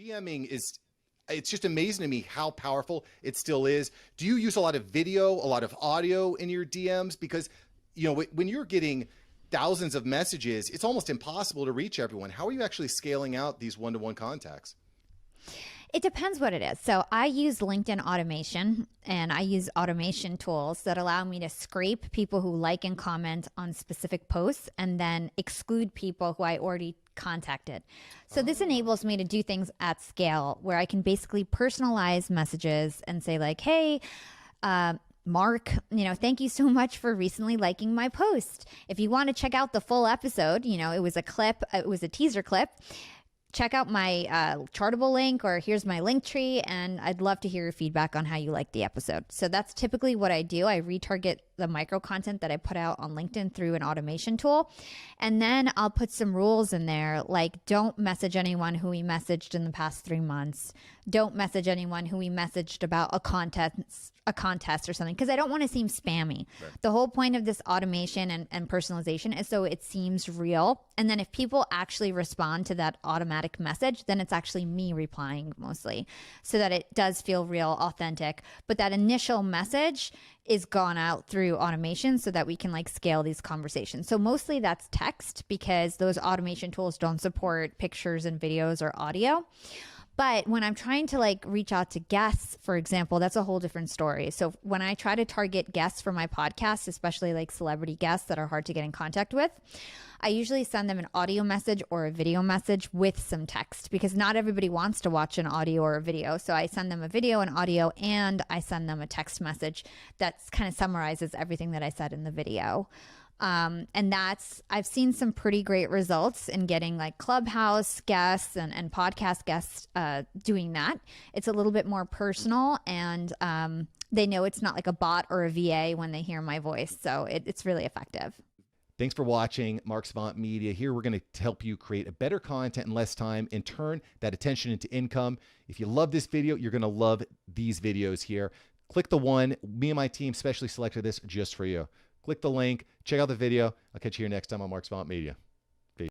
DMing is, it's just amazing to me how powerful it still is. Do you use a lot of video, a lot of audio in your DMs? Because, you know, when you're getting thousands of messages, it's almost impossible to reach everyone. How are you actually scaling out these one-to-one contacts? It depends what it is. So I use LinkedIn automation, and I use automation tools that allow me to scrape people who like and comment on specific posts and then exclude people who I already contacted. So this enables me to do things at scale where I can basically personalize messages and say like, hey, Mark, you know, thank you so much for recently liking my post. If you want to check out the full episode, you know, it was a clip, it was a teaser clip. Check out my Chartable link, or here's my link tree, and I'd love to hear your feedback on how you like the episode. So that's typically what I do. I retarget the micro content that I put out on LinkedIn through an automation tool. And then I'll put some rules in there, like don't message anyone who we messaged in the past 3 months. Don't message anyone who we messaged about a contest or something, because I don't want to seem spammy. Right. The whole point of this automation and personalization is so it seems real. And then if people actually respond to that automatic message, then it's actually me replying mostly, so that it does feel real, authentic. But that initial message is gone out through automation so that we can like scale these conversations. So mostly that's text, because those automation tools don't support pictures and videos or audio. But when I'm trying to like reach out to guests, for example, that's a whole different story. So when I try to target guests for my podcast, especially like celebrity guests that are hard to get in contact with, I usually send them an audio message or a video message with some text, because not everybody wants to watch an audio or a video. So I send them a video and audio, and I send them a text message that kind of summarizes everything that I said in the video. And I've seen some pretty great results in getting like ClubHouse guests and podcast guests doing that. It's a little bit more personal, and they know it's not like a bot or a VA when they hear my voice. So it's really effective. Thanks for watching Mark Savant Media. Here we're going to help you create a better content in less time and turn that attention into income. If you love this video, you're going to love these videos here. Click the one. Me and my team specially selected this just for you. Click the link, check out the video. I'll catch you here next time on Mark Savant Media.